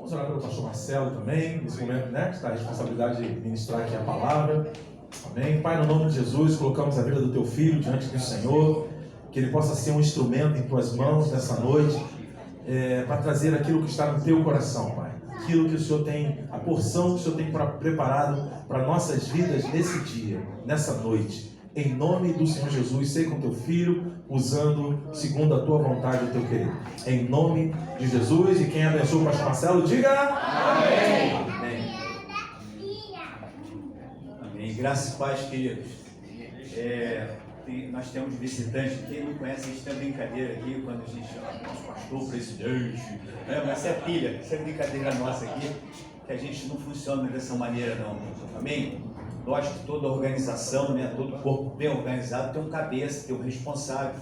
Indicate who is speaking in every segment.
Speaker 1: Vamos orar pelo pastor Marcelo também, nesse momento, né, que está a responsabilidade de ministrar aqui a palavra. Amém. Pai, no nome de Jesus, colocamos a vida do teu filho diante do Senhor, que ele possa ser um instrumento em tuas mãos nessa noite, para trazer aquilo que está no teu coração, Pai. Aquilo que o Senhor tem, a porção que o Senhor tem preparado para nossas vidas nesse dia, nessa noite. Em nome do Senhor Jesus, sei com teu filho, usando segundo a tua vontade o teu querer. Em nome de Jesus, e quem abençoa o pastor Marcelo, diga amém.
Speaker 2: Amém. Amém. Graças e paz, queridos. Nós temos visitantes, quem não conhece, a gente tem uma brincadeira aqui, quando a gente chama nosso pastor, presidente, mas isso é pilha, isso é brincadeira nossa aqui, que a gente não funciona dessa maneira não, amém? Lógico que toda organização, né, todo corpo bem organizado tem um cabeça, tem um responsável.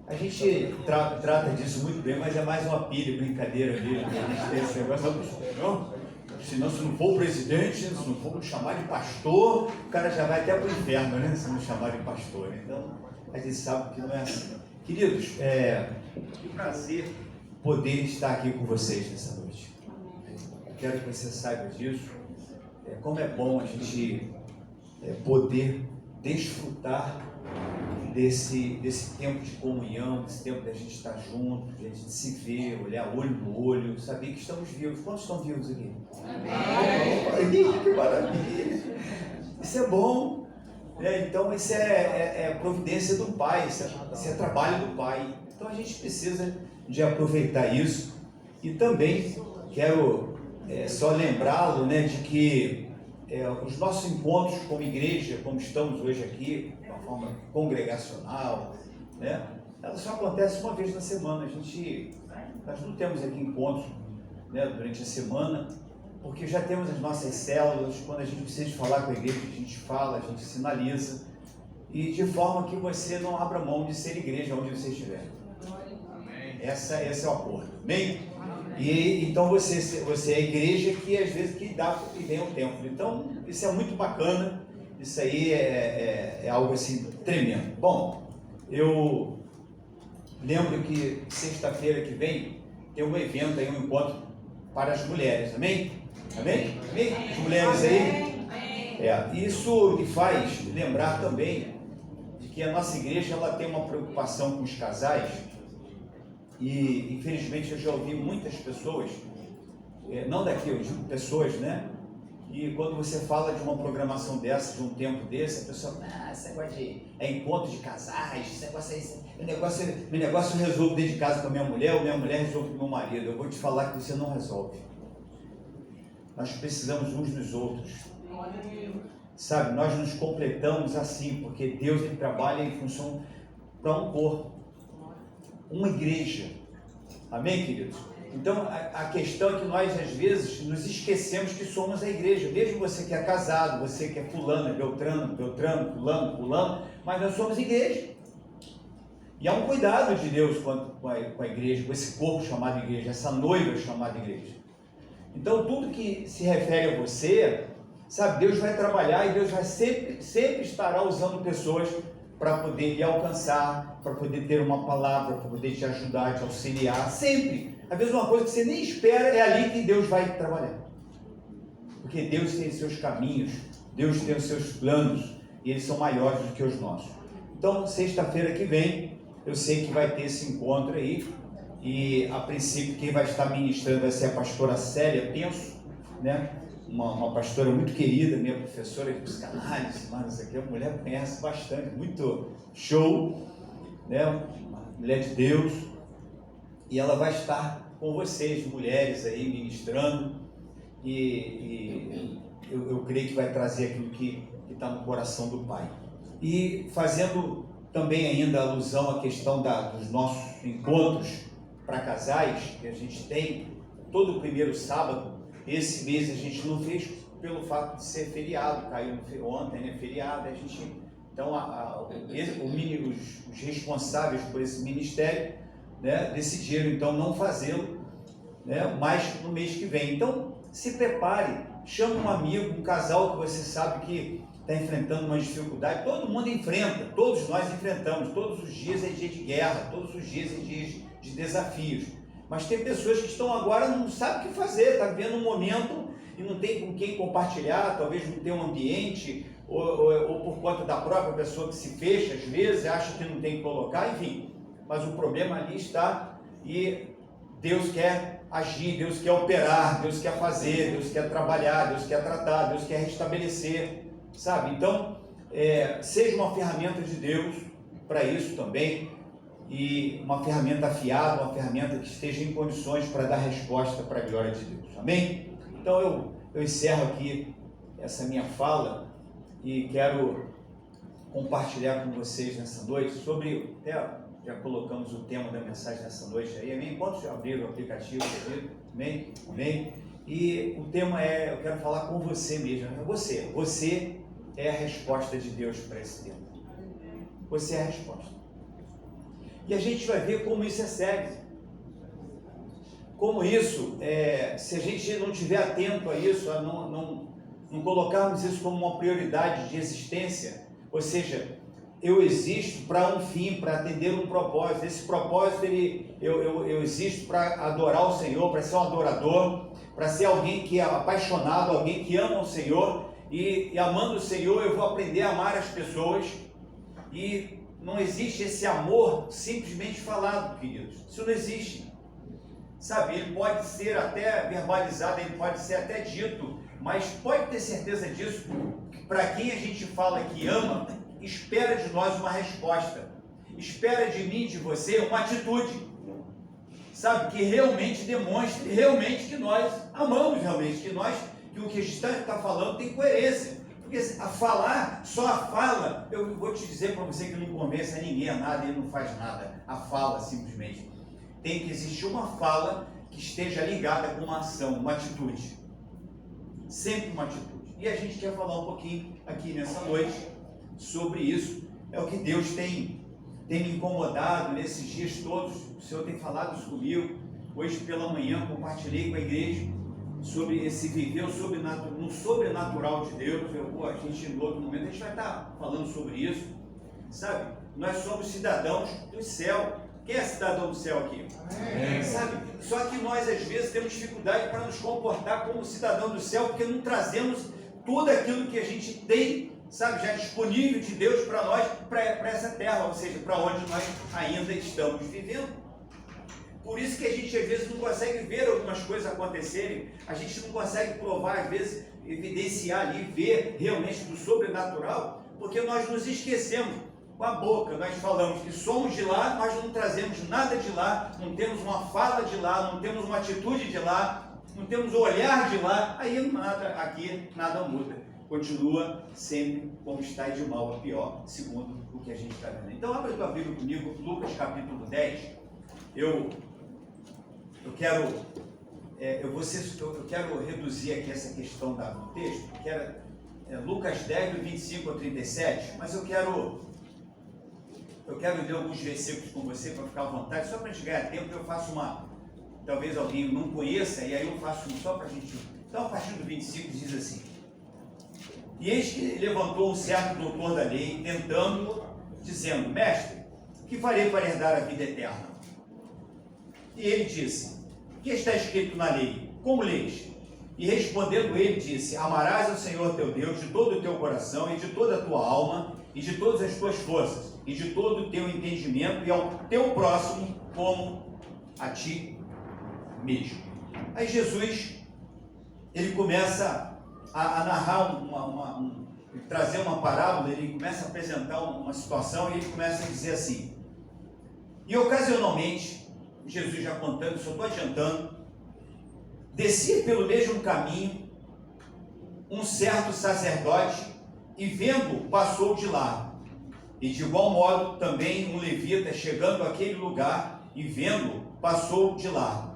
Speaker 2: A gente trata disso muito bem, mas é mais uma pilha, brincadeira ali, a gente tem esse negócio, senão se não for o presidente, se não for chamar de pastor, o cara já vai até para o inferno, né? Se não chamar de pastor. Então, a gente sabe que não é assim. Queridos, que prazer poder estar aqui com vocês nessa noite. Eu quero que você saiba disso. Como é bom a gente poder desfrutar desse tempo de comunhão, desse tempo da gente estar junto, de a gente se ver, olhar olho no olho, saber que estamos vivos. Quantos estão vivos aqui? Amém! Que maravilha! Isso é bom. Então isso é providência do Pai, isso é trabalho do Pai. Então a gente precisa de aproveitar isso. E também quero só lembrá-lo, né, de que os nossos encontros como igreja, como estamos hoje aqui, de uma forma congregacional, né, ela só acontece uma vez na semana. Nós não temos aqui encontros, né, durante a semana, porque já temos as nossas células. Quando a gente precisa falar com a igreja, a gente fala, a gente sinaliza, e de forma que você não abra mão de ser igreja onde você estiver. Esse é o acordo. Amém? E então você é a igreja que às vezes que dá e vem ao templo. Então isso é muito bacana. Isso aí é algo assim tremendo. Bom, eu lembro que sexta-feira que vem tem um evento aí, um encontro para as mulheres. Amém? Amém? Amém? As mulheres aí. Isso me faz lembrar também de que a nossa igreja ela tem uma preocupação com os casais. E infelizmente eu já ouvi muitas pessoas, não daqui, eu digo pessoas, né? E quando você fala de uma programação dessa, de um tempo desse, a pessoa, esse negócio é encontro de casais, esse negócio meu negócio eu resolvo dentro de casa com a minha mulher, ou minha mulher resolve com o meu marido. Eu vou te falar que você não resolve. Nós precisamos uns dos outros. Sabe, nós nos completamos assim, porque Deus ele trabalha em função para um corpo. Uma igreja. Amém, queridos? Então, a questão é que nós, às vezes, nos esquecemos que somos a igreja. Mesmo você que é casado, você que é fulano, Beltrano, fulano, mas nós somos igreja. E há um cuidado de Deus com a igreja, com esse corpo chamado igreja, essa noiva chamada igreja. Então, tudo que se refere a você, sabe, Deus vai trabalhar e Deus vai sempre estará usando pessoas para poder lhe alcançar, para poder ter uma palavra, para poder te ajudar, te auxiliar, sempre. Às vezes uma coisa que você nem espera, é ali que Deus vai trabalhar. Porque Deus tem os seus caminhos, Deus tem os seus planos, e eles são maiores do que os nossos. Então, sexta-feira que vem, eu sei que vai ter esse encontro aí, e a princípio quem vai estar ministrando vai ser a pastora Célia, penso, né? Uma pastora muito querida, minha professora de psicanálise, mas aqui a mulher conhece bastante, muito show, né? Uma mulher de Deus, e ela vai estar com vocês, mulheres aí, ministrando, e eu creio que vai trazer aquilo que está no coração do Pai. E fazendo também ainda alusão à questão dos nossos encontros para casais, que a gente tem todo o primeiro sábado. Esse mês a gente não fez pelo fato de ser feriado, caiu ontem, né, feriado, a gente, então os responsáveis por esse ministério, né, decidiram então não fazê-lo, né, mais no mês que vem. Então se prepare, chame um amigo, um casal que você sabe que está enfrentando uma dificuldade. Todo mundo enfrenta, todos nós enfrentamos, todos os dias é dia de guerra, todos os dias é dia de desafios. Mas tem pessoas que estão agora, não sabem o que fazer, está vivendo um momento e não tem com quem compartilhar, talvez não tem um ambiente, ou por conta da própria pessoa que se fecha às vezes, acha que não tem que colocar, enfim. Mas o problema ali está e Deus quer agir, Deus quer operar, Deus quer fazer, Deus quer trabalhar, Deus quer tratar, Deus quer restabelecer, sabe? Então, seja uma ferramenta de Deus para isso também, e uma ferramenta afiada, uma ferramenta que esteja em condições para dar resposta para a glória de Deus, amém? Então eu encerro aqui essa minha fala e quero compartilhar com vocês nessa noite sobre, já colocamos o tema da mensagem nessa noite aí, amém? Quantos abriram o aplicativo, amém? Amém? E o tema eu quero falar com você mesmo, você é a resposta de Deus para esse tema, você é a resposta. E a gente vai ver como isso é sério, como isso, se a gente não estiver atento a isso, a não colocarmos isso como uma prioridade de existência, ou seja, eu existo para um fim, para atender um propósito. Esse propósito, eu existo para adorar o Senhor, para ser um adorador, para ser alguém que é apaixonado, alguém que ama o Senhor, e amando o Senhor eu vou aprender a amar as pessoas, e não existe esse amor simplesmente falado, queridos, isso não existe, sabe, ele pode ser até verbalizado, ele pode ser até dito, mas pode ter certeza disso, para quem a gente fala que ama, espera de nós uma resposta, espera de mim, de você, uma atitude, sabe, que realmente demonstre realmente que nós amamos, realmente, que o que a gente está falando tem coerência, porque a falar, só a fala, eu vou te dizer para você que não convence a ninguém a nada, ele não faz nada, a fala simplesmente, tem que existir uma fala que esteja ligada com uma ação, uma atitude, sempre uma atitude, e a gente quer falar um pouquinho aqui nessa noite sobre isso, é o que Deus tem me incomodado nesses dias todos, o Senhor tem falado isso comigo, hoje pela manhã compartilhei com a igreja sobre esse viver no sobrenatural de Deus, a gente em outro momento a gente vai estar falando sobre isso, sabe, nós somos cidadãos do céu. Quem é cidadão do céu aqui? Amém. Sabe, só que nós às vezes temos dificuldade para nos comportar como cidadão do céu, porque não trazemos tudo aquilo que a gente tem, sabe, já disponível de Deus para nós, para essa terra, ou seja, para onde nós ainda estamos vivendo. Por isso que a gente às vezes não consegue ver algumas coisas acontecerem, a gente não consegue provar, às vezes, evidenciar ali, ver realmente do sobrenatural, porque nós nos esquecemos. Com a boca nós falamos que somos de lá, mas não trazemos nada de lá, não temos uma fala de lá, não temos uma atitude de lá, não temos o olhar de lá, aí nada muda. Continua sempre como está e de mal a pior, segundo o que a gente está vendo. Então abra a tua Bíblia comigo, Lucas capítulo 10. Eu quero reduzir aqui essa questão do texto, que era Lucas 10, do 25 ao 37, mas eu quero ler alguns versículos com você para ficar à vontade, só para a gente ganhar tempo. Eu faço talvez alguém não conheça, e aí eu faço só para a gente. Então, a partir do 25 diz assim: e eis que levantou um certo doutor da lei, tentando, dizendo: mestre, que farei para herdar a vida eterna? E ele disse: o que está escrito na lei? Como lês? E respondendo ele disse: amarás ao Senhor teu Deus de todo o teu coração e de toda a tua alma e de todas as tuas forças e de todo o teu entendimento, e ao teu próximo como a ti mesmo. Aí Jesus, ele começa a narrar trazer uma parábola, ele começa a apresentar uma situação, e ele começa a dizer assim: e ocasionalmente, Jesus já contando, só estou adiantando, descia pelo mesmo caminho um certo sacerdote, e vendo, passou de lá. E de igual modo também um levita, chegando àquele lugar e vendo, passou de lá.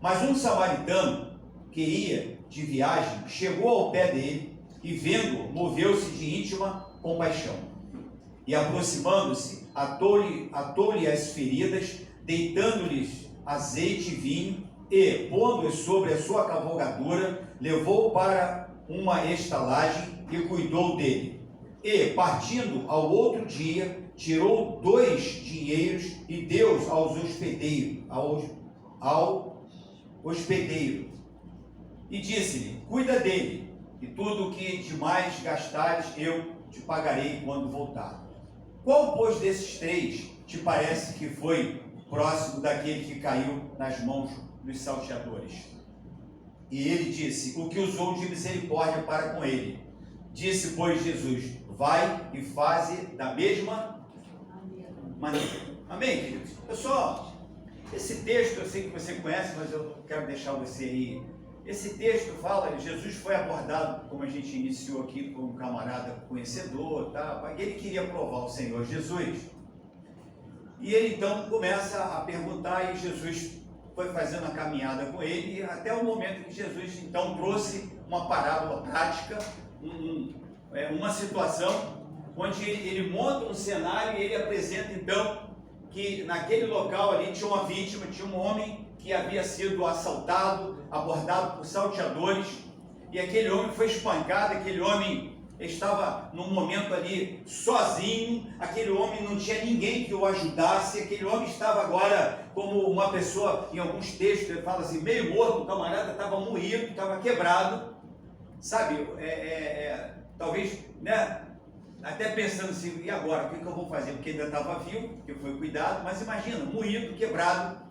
Speaker 2: Mas um samaritano que ia de viagem chegou ao pé dele e vendo, moveu-se de íntima compaixão. E aproximando-se, atou-lhe as feridas, deitando-lhes azeite e vinho, e, pondo-os sobre a sua cavalgadura, levou-o para uma estalagem e cuidou dele. E, partindo ao outro dia, tirou 2 dinheiros e deu aos hospedeiros, ao hospedeiro e disse-lhe: cuida dele, e tudo o que demais gastares eu te pagarei quando voltar. Qual, pois, desses três te parece que foi próximo daquele que caiu nas mãos dos salteadores? E ele disse: o que usou de misericórdia para com ele. Disse, pois, Jesus: vai e faze da mesma maneira. Amém, queridos? Pessoal, esse texto eu sei que você conhece, mas eu quero deixar você aí. Esse texto fala, Jesus foi abordado, como a gente iniciou aqui, por um camarada conhecedor, tá? Ele queria provar o Senhor Jesus. E ele então começa a perguntar, e Jesus foi fazendo a caminhada com ele, até o momento que Jesus então trouxe uma parábola prática, uma situação onde ele monta um cenário e ele apresenta então que naquele local ali tinha uma vítima, tinha um homem que havia sido assaltado, abordado por salteadores, e aquele homem foi espancado, aquele homem estava num momento ali sozinho, aquele homem não tinha ninguém que o ajudasse, aquele homem estava agora como uma pessoa, em alguns textos ele fala assim, meio morto, o camarada estava moído, estava quebrado, sabe, talvez, né, até pensando assim, e agora, o que eu vou fazer? Porque ainda estava vivo, porque foi cuidado, mas imagina, moído, quebrado.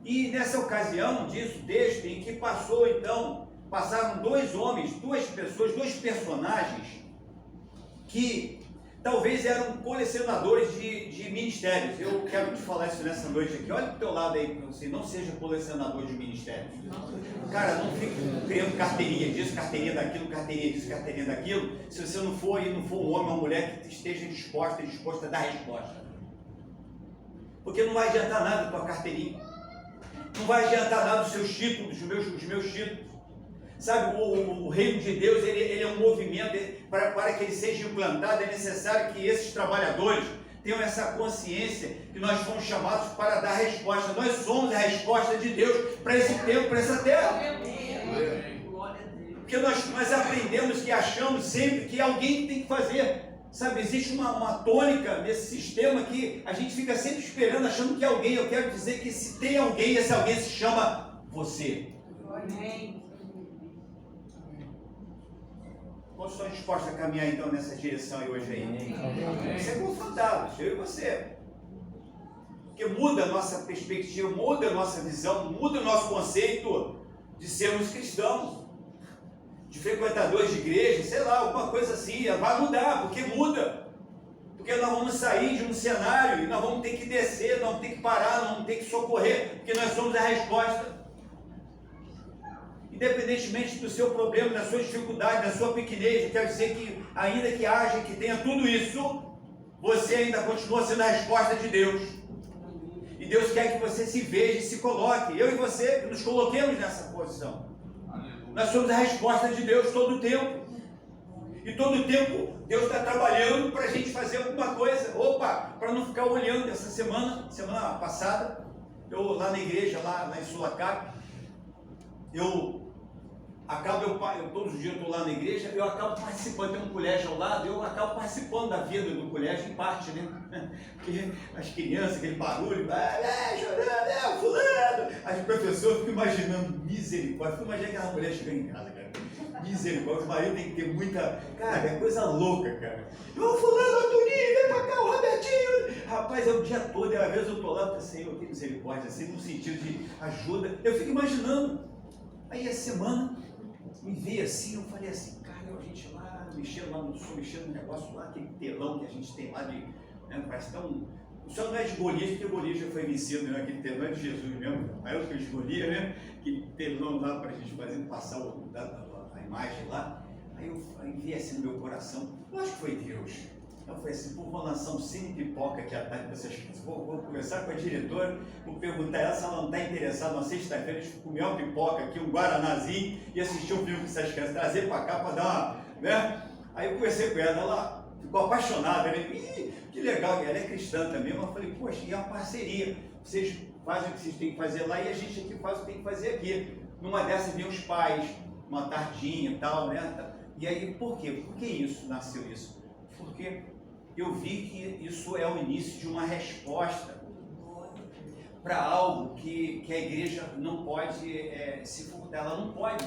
Speaker 2: E nessa ocasião, diz o texto, em que passaram dois homens, duas pessoas, dois personagens, que talvez eram colecionadores de ministérios. Eu quero te falar isso nessa noite aqui. Olha para o teu lado aí, você não seja colecionador de ministérios. Cara, não fique criando carteirinha disso, carteirinha daquilo, carteirinha disso, carteirinha daquilo, se você não for um homem ou uma mulher que esteja disposta a dar resposta. Porque não vai adiantar nada a tua carteirinha. Não vai adiantar nada os seus títulos, os meus títulos. Sabe, o reino de Deus, ele é um movimento, para que ele seja implantado, é necessário que esses trabalhadores tenham essa consciência que nós fomos chamados para dar resposta. Nós somos a resposta de Deus para esse tempo, para essa terra. Porque nós aprendemos e achamos sempre que alguém tem que fazer. Sabe, existe uma tônica nesse sistema que a gente fica sempre esperando, achando que é alguém. Eu quero dizer que se tem alguém, esse alguém se chama você. Amém. Quantos estão dispostos a caminhar então nessa direção aí hoje aí? Você é confrontado, eu e você. Porque muda a nossa perspectiva, muda a nossa visão, muda o nosso conceito de sermos cristãos, de frequentadores de igreja, sei lá, alguma coisa assim, vai mudar, porque muda. Porque nós vamos sair de um cenário e nós vamos ter que descer, nós vamos ter que parar, nós vamos ter que socorrer, porque nós somos a resposta. Independentemente do seu problema, da sua dificuldade, da sua pequenez, eu quero dizer que ainda que haja, que tenha tudo isso, você ainda continua sendo a resposta de Deus. E Deus quer que você se veja e se coloque. Eu e você, que nos coloquemos nessa posição. Nós somos a resposta de Deus todo o tempo. E todo o tempo Deus está trabalhando para a gente fazer alguma coisa. Opa, para não ficar olhando. Essa semana passada, eu lá na igreja, lá em Sulacap, todos os dias eu estou lá na igreja, eu acabo participando, tem um colégio ao lado, eu acabo participando da vida do colégio, em parte, né? Porque as crianças, aquele barulho, chorando, fulano, as professoras ficam imaginando, misericórdia, fico imaginando aquela mulher chegando em casa, cara, misericórdia, o marido tem que ter muita, cara, é coisa louca, cara. Ô fulano, Toninho, vem pra cá, o Robertinho, rapaz, é o dia todo, e às vezes eu estou lá, eu sei, eu tenho misericórdia, assim, no sentido de ajuda, eu fico imaginando. Aí essa semana me veio assim, eu falei assim, cara, a gente lá, mexendo no negócio lá, aquele telão que a gente tem lá de, né, parece tão, só não é de Golias, porque Golias já foi vencido, né, aquele telão é de Jesus mesmo, maior que o de Golias, né, aquele telão lá para a gente fazer, passar a imagem lá, aí eu vi assim no meu coração, eu acho que foi Deus. Eu falei assim, vou lançar um cine pipoca aqui à tarde para essas crianças. Vou conversar com a diretora, vou perguntar a ela se ela não está interessada. Na sexta-feira, a gente comer uma pipoca aqui, um guaranazinho e assistir um filme com essas crianças, trazer para cá para dar uma, né? Aí eu conversei com ela, ela ficou apaixonada, né? Ih, que legal, ela é cristã também. Eu falei, poxa, e é uma parceria. Vocês fazem o que vocês têm que fazer lá e a gente aqui faz o que tem que fazer aqui. Numa dessas vinham os pais, uma tardinha e tal, né? E aí, por quê? Por que isso nasceu isso? Porque eu vi que isso é o início de uma resposta. para algo que a igreja não pode se furtar, ela não pode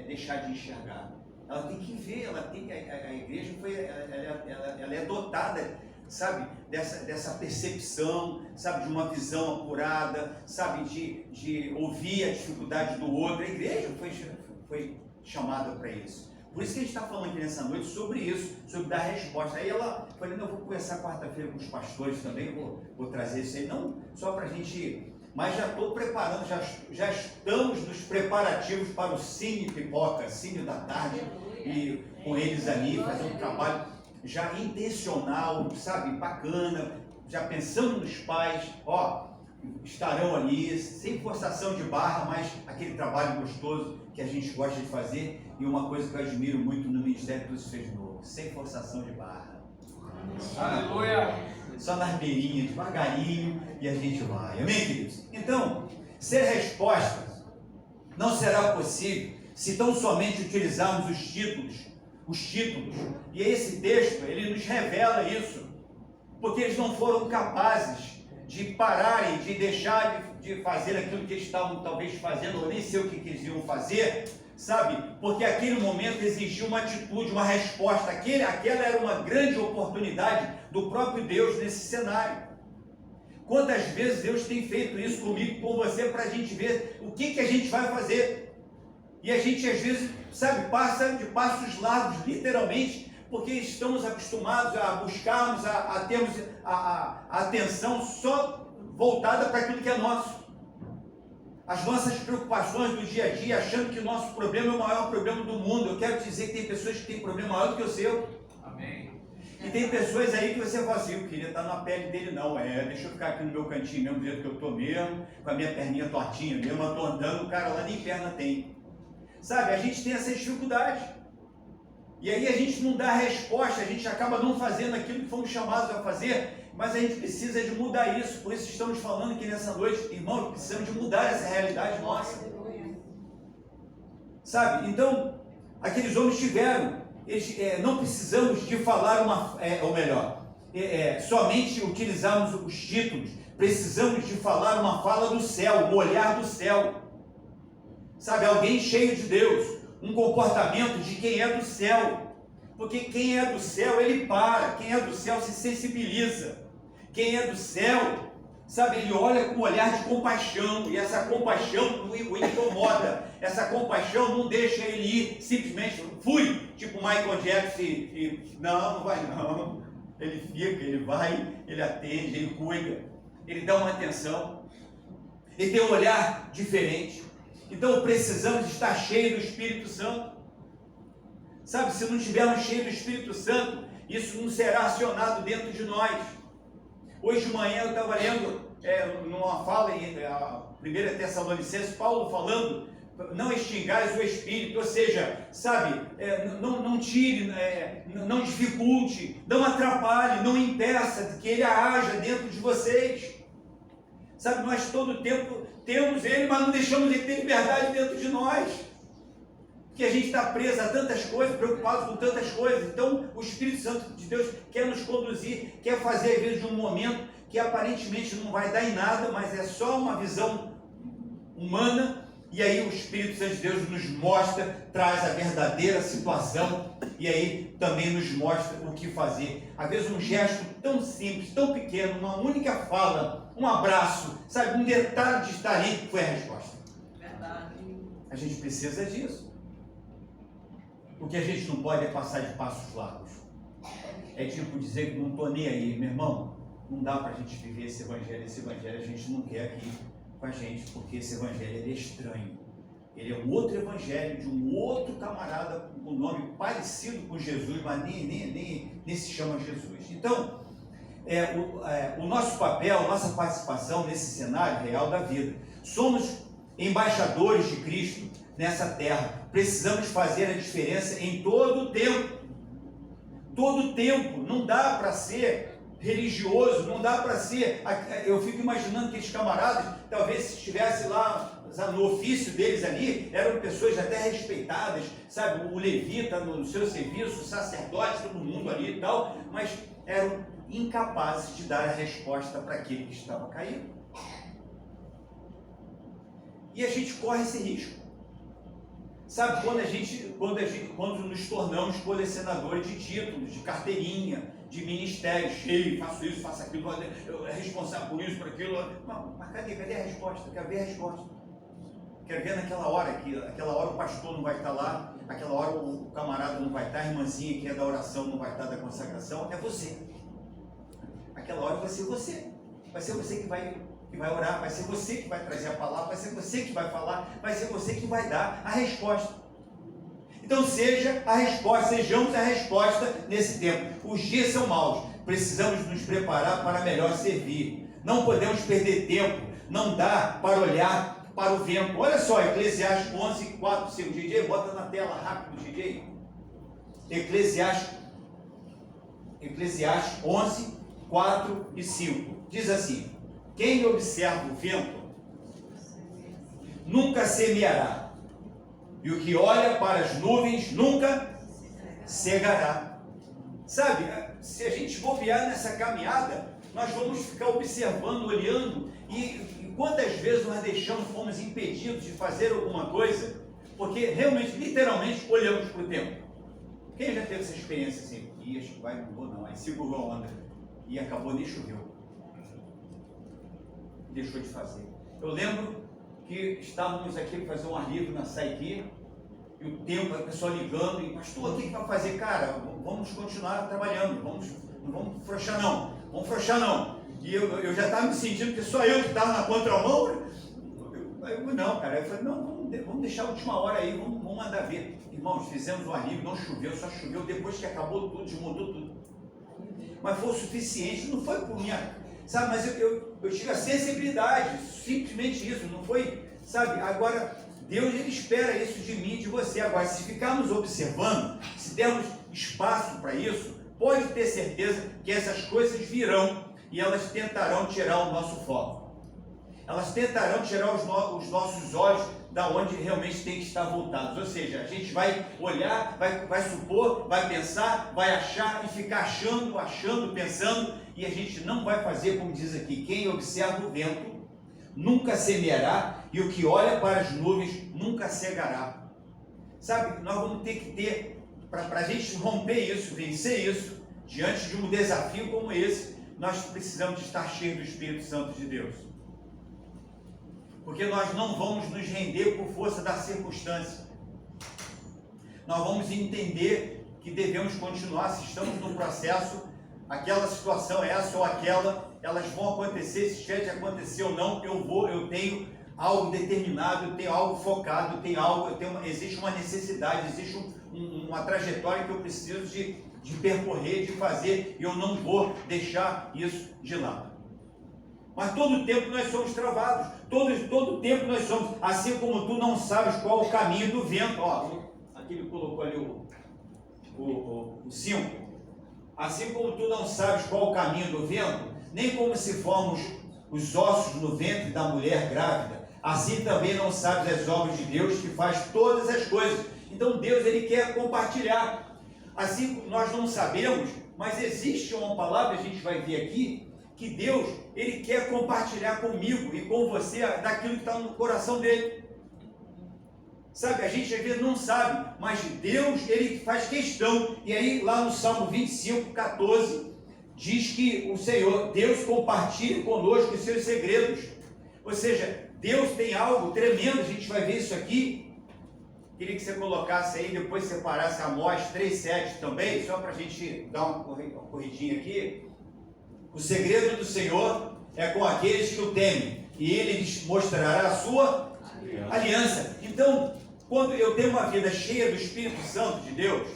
Speaker 2: deixar de enxergar. Ela tem que ver, a igreja ela é dotada, sabe, dessa percepção, sabe, de uma visão apurada, sabe, de ouvir a dificuldade do outro. A igreja foi chamada para isso. Por isso que a gente está falando aqui nessa noite sobre isso, sobre dar resposta. Aí ela falou, eu vou conversar quarta-feira com os pastores também, vou trazer isso aí, não só para a gente, mas já estou preparando, já estamos nos preparativos para o Cine Pipoca, Cine da Tarde, e com eles ali, fazer um trabalho já intencional, sabe, bacana, já pensando nos pais, estarão ali, sem forçação de barra, mas aquele trabalho gostoso que a gente gosta de fazer. E uma coisa que eu admiro muito no Ministério que você fez de novo, sem forçação de barra.
Speaker 3: Aleluia!
Speaker 2: Só nas beirinhas, devagarinho, e a gente vai. Amém, queridos? Então, ser resposta não será possível se tão somente utilizarmos os títulos. E esse texto, ele nos revela isso, porque eles não foram capazes de pararem, de deixar de fazer aquilo que eles estavam talvez fazendo, ou nem sei o que eles iam fazer, sabe? Porque aquele momento exigia uma atitude, uma resposta. Aquela era uma grande oportunidade do próprio Deus nesse cenário. Quantas vezes Deus tem feito isso comigo, com você, para a gente ver o que a gente vai fazer. E a gente às vezes, sabe, passa de passos largos, literalmente, porque estamos acostumados a buscarmos, a termos a atenção só voltada para aquilo que é nosso. As nossas preocupações do dia a dia, achando que o nosso problema é o maior problema do mundo. Eu quero te dizer que tem pessoas que têm problema maior do que o seu.
Speaker 3: Amém.
Speaker 2: E tem pessoas aí que você fala assim, eu queria estar na pele dele, não. Deixa eu ficar aqui no meu cantinho mesmo, do jeito que eu estou mesmo, com a minha perninha tortinha mesmo, eu estou andando, o cara lá nem perna tem. Sabe, a gente tem essa dificuldade. E aí a gente não dá resposta, a gente acaba não fazendo aquilo que fomos chamados a fazer, mas a gente precisa de mudar isso. Por isso estamos falando aqui nessa noite, irmãos, precisamos de mudar essa realidade nossa. Sabe, então, aqueles homens tiveram, não precisamos de falar somente utilizarmos os títulos, precisamos de falar uma fala do céu, um olhar do céu. Sabe, alguém cheio de Deus, um comportamento de quem é do céu, porque quem é do céu, ele para, quem é do céu se sensibiliza, quem é do céu, sabe, ele olha com um olhar de compaixão, e essa compaixão o incomoda, essa compaixão não deixa ele ir, simplesmente, fui, tipo Michael Jackson, não vai não, ele fica, ele vai, ele atende, ele cuida, ele dá uma atenção, ele tem um olhar diferente. Então precisamos estar cheios do Espírito Santo. Sabe, se não estivermos cheios do Espírito Santo, isso não será acionado dentro de nós. Hoje de manhã eu estava lendo numa fala em 1 Tessalonicenses, Paulo falando, não extingais o Espírito, ou seja, sabe, não tire, não dificulte, não atrapalhe, não impeça que ele haja dentro de vocês. Sabe, nós todo o tempo temos ele, mas não deixamos ele ter liberdade dentro de nós. Porque a gente está preso a tantas coisas, preocupado com tantas coisas. Então, o Espírito Santo de Deus quer nos conduzir, quer fazer, às vezes, de um momento que aparentemente não vai dar em nada, mas é só uma visão humana. E aí o Espírito Santo de Deus nos mostra, traz a verdadeira situação e aí também nos mostra o que fazer. Às vezes um gesto tão simples, tão pequeno, uma única fala, um abraço, sabe, um detalhe de estar ali, foi a resposta.
Speaker 3: Verdade.
Speaker 2: A gente precisa disso. O que a gente não pode é passar de passos largos. É tipo dizer que não estou nem aí, meu irmão, não dá para a gente viver esse evangelho a gente não quer aqui com a gente, porque esse evangelho ele é estranho. Ele é um outro evangelho de um outro camarada com um nome parecido com Jesus, mas nem se chama Jesus. Então, o nosso papel, nossa participação nesse cenário real da vida. Somos embaixadores de Cristo nessa terra. Precisamos fazer a diferença em todo o tempo. Todo o tempo. Não dá para ser religioso, não dá para ser... Eu fico imaginando que esses camaradas, talvez se estivesse lá no ofício deles ali, eram pessoas até respeitadas, sabe, o levita no seu serviço, o sacerdote, todo mundo ali e tal, mas eram incapazes de dar a resposta para aquele que estava caído. E a gente corre esse risco. Sabe, quando nos tornamos colecionadores de títulos, de carteirinha, de ministério, cheio, faço isso, faço aquilo, eu é responsável por isso, por aquilo. Mas cadê a resposta? Eu quero ver a resposta. Quero ver naquela hora, aquela hora o pastor não vai estar lá, aquela hora o camarada não vai estar, a irmãzinha que é da oração não vai estar, da consagração, é você. Aquela hora vai ser você. Vai ser você que vai orar, vai ser você que vai trazer a palavra, vai ser você que vai falar, vai ser você que vai dar a resposta. Então sejamos a resposta nesse tempo. Os dias são maus, precisamos nos preparar para melhor servir. Não podemos perder tempo, não dá para olhar para o vento. Olha só, Eclesiastes 11, 4, 5. DJ, bota na tela rápido, DJ. Eclesiastes 11, 4 e 5. Diz assim: quem observa o vento nunca semeará, e o que olha para as nuvens nunca cegará. Sabe, se a gente bobear nessa caminhada, nós vamos ficar observando, olhando, e quantas vezes nós fomos impedidos de fazer alguma coisa, porque realmente, literalmente, olhamos para o tempo. Quem já teve essa experiência assim? Acho que vai, não vou não, aí segurou a onda, e acabou, nem choveu. Deixou de fazer. Eu lembro que estávamos aqui para fazer um ar livre na Saiki, e o tempo, a pessoa ligando, e pastor, o que vai fazer? Cara, vamos continuar trabalhando, não vamos frouxar não, E eu já estava me sentindo que só eu que estava na contramão. Não, cara, eu falei, não, vamos deixar a última hora aí, vamos mandar ver. Irmãos, fizemos o ar livre, não choveu, só choveu depois que acabou tudo, desmontou tudo. Mas foi o suficiente, não foi por minha... Sabe, mas eu tive a sensibilidade, simplesmente isso, não foi, sabe, agora, Deus, Ele espera isso de mim e de você. Agora, se ficarmos observando, se dermos espaço para isso, pode ter certeza que essas coisas virão e elas tentarão tirar o nosso foco. Elas tentarão tirar os nossos olhos da onde realmente tem que estar voltados. Ou seja, a gente vai olhar, vai supor, vai pensar, vai achar e ficar achando, pensando, e a gente não vai fazer como diz aqui: quem observa o vento nunca semeará, e o que olha para as nuvens nunca cegará. Sabe, nós vamos ter que ter, para a gente romper isso, vencer isso, diante de um desafio como esse, nós precisamos de estar cheios do Espírito Santo de Deus. Porque nós não vamos nos render por força da circunstância. Nós vamos entender que devemos continuar, se estamos no processo, aquela situação, essa ou aquela, elas vão acontecer, se tiver de acontecer ou não, eu tenho algo determinado, eu tenho algo focado, existe uma necessidade, existe uma trajetória que eu preciso de percorrer, de fazer, e eu não vou deixar isso de lado. Mas todo tempo nós somos travados, todo tempo nós somos, assim como tu não sabes qual é o caminho do vento. Ó, aqui ele colocou ali o 5. Assim como tu não sabes qual é o caminho do vento, nem como se formos os ossos no ventre da mulher grávida, assim também não sabes as obras de Deus, que faz todas as coisas. Então Deus, Ele quer compartilhar. Assim nós não sabemos, mas existe uma palavra, a gente vai ver aqui, que Deus, Ele quer compartilhar comigo e com você daquilo que está no coração dEle. Sabe, a gente às vezes não sabe, mas Deus, Ele faz questão. E aí lá no Salmo 25, 14, diz que o Senhor, Deus compartilha conosco os seus segredos. Ou seja, Deus tem algo tremendo, a gente vai ver isso aqui. Queria que você colocasse aí, depois separasse Amós 3,7 também, só para a gente dar uma corridinha aqui. O segredo do Senhor é com aqueles que o temem, e Ele lhes mostrará a sua aliança. Então, quando eu tenho uma vida cheia do Espírito Santo de Deus,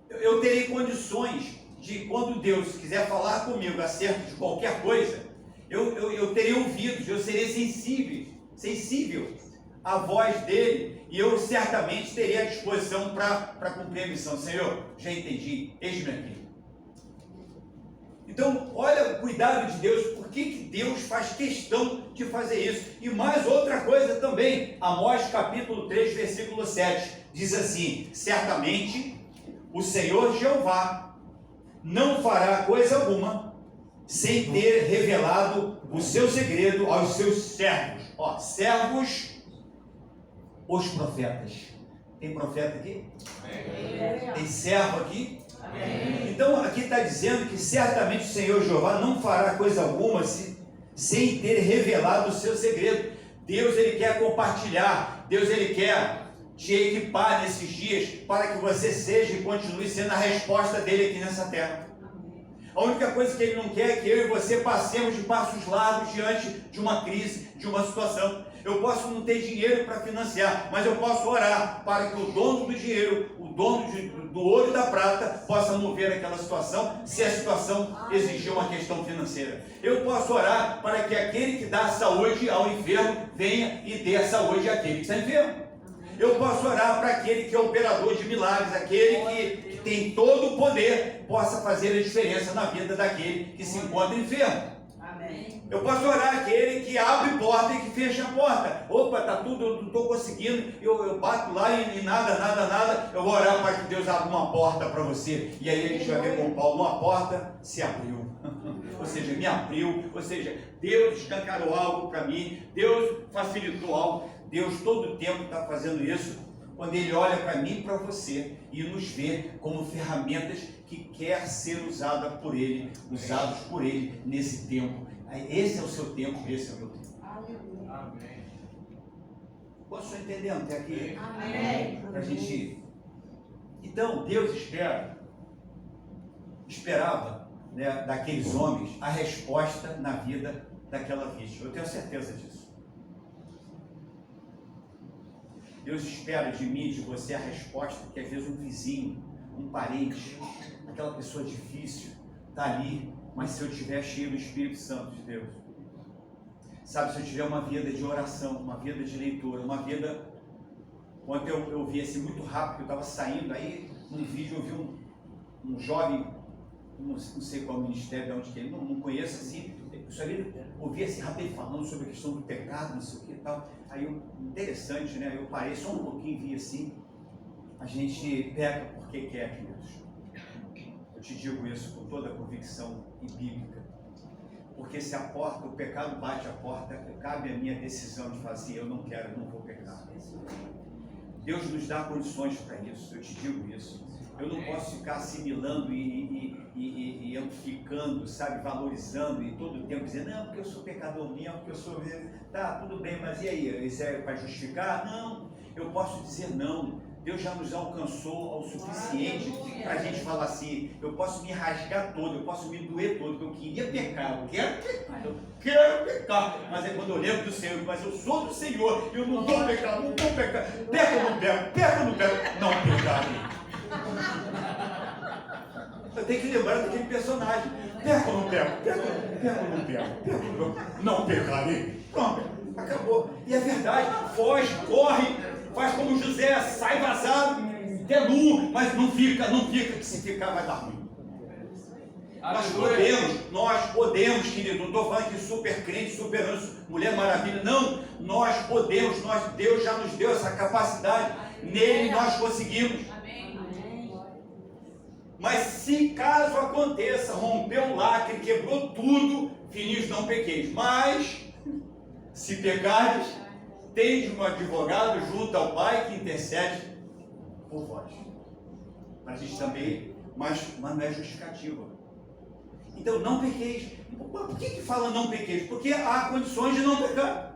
Speaker 2: eu terei condições de, quando Deus quiser falar comigo acerca de qualquer coisa, eu terei ouvidos, eu serei sensível à voz dEle, e eu certamente terei a disposição para cumprir a missão. Senhor, já entendi, eis-me aqui. Então, olha o cuidado de Deus, por que Deus faz questão de fazer isso? E mais outra coisa também, Amós capítulo 3, versículo 7, diz assim: certamente o Senhor Jeová não fará coisa alguma sem ter revelado o seu segredo aos seus servos, Ó, servos, os profetas. Tem profeta aqui? Tem servo aqui? Então aqui está dizendo que certamente o Senhor Jeová não fará coisa alguma sem ter revelado o seu segredo. Deus, ele quer compartilhar, Deus, ele quer te equipar nesses dias para que você seja e continue sendo a resposta dele aqui nessa terra. A única coisa que ele não quer é que eu e você passemos de passos largos diante de uma crise, de uma situação. Eu posso não ter dinheiro para financiar, mas eu posso orar para que o dono do dinheiro, o dono do ouro e da prata, possa mover aquela situação, se a situação exigir uma questão financeira. Eu posso orar para que aquele que dá saúde ao enfermo venha e dê a saúde àquele que está enfermo. Eu posso orar para aquele que é operador de milagres, aquele que tem todo o poder, possa fazer a diferença na vida daquele que se encontra enfermo. Eu posso orar aquele que abre porta e que fecha a porta. Opa, tá tudo, eu não estou conseguindo, eu bato lá e nada. Eu vou orar para que Deus abra uma porta para você. E aí a gente vai ver com Paulo, uma porta se abriu. Ou seja, me abriu, ou seja, Deus escancarou algo para mim, Deus facilitou algo. Deus todo o tempo está fazendo isso, quando Ele olha para mim e para você e nos vê como ferramentas que quer ser usada por Ele, usados por Ele nesse tempo. Esse é o seu tempo, esse é o meu tempo.
Speaker 3: Amém.
Speaker 2: Posso estar entendendo até aqui?
Speaker 4: Amém.
Speaker 2: Para a gente ir. Então, Deus esperava, né, daqueles homens a resposta na vida daquela vítima. Eu tenho certeza disso. Deus espera de mim, de você, a resposta que às vezes um vizinho, um parente, aquela pessoa difícil, está ali, mas se eu estiver cheio do Espírito Santo de Deus, sabe, se eu tiver uma vida de oração, uma vida de leitura, uma vida... Ontem eu vi assim muito rápido, eu estava saindo, aí num vídeo eu vi um jovem, não sei qual ministério, de onde que ele, não conheço assim, só ele ouvi assim rápido falando sobre a questão do pecado, não sei o que e tal. Aí interessante, né? Eu parei só um pouquinho e vi assim, a gente peca porque quer, queridos. Eu te digo isso com toda a convicção e bíblica. Porque se o pecado bate a porta, cabe a minha decisão de fazer, eu não quero, não vou pecar. Deus nos dá condições para isso, eu te digo isso. Eu não posso ficar assimilando e amplificando, sabe, valorizando e todo o tempo dizendo, não, porque eu sou pecador mesmo, porque eu sou... Tá, tudo bem, mas e aí? Isso é para justificar? Não, eu posso dizer não. Deus já nos alcançou ao suficiente para a gente falar assim, eu posso me rasgar todo, eu posso me doer todo, eu queria pecar, eu quero pecar, mas é quando eu lembro do Senhor, mas eu sou do Senhor, eu não vou pecar, peca ou não peca, não pecar. Eu tenho que lembrar daquele personagem, peca ou não peca, não pecarei, pronto, acabou. E é verdade, foge, corre, faz como José, sai vazado, até nu, mas não fica, que se ficar vai dar ruim. Nós podemos, querido, não estou falando que super crente, super anjo, mulher maravilha, não, nós podemos, Deus já nos deu essa capacidade, nele nós conseguimos. Mas se caso aconteça, rompeu um lacre, quebrou tudo, filhinhos, não pequeis. Mas, se pecares, tende um advogado junto ao Pai que intercede por vós. Para a gente também, mas não é justificativa. Então, não pequeis. Por que fala não pequeis? Porque há condições de não pecar.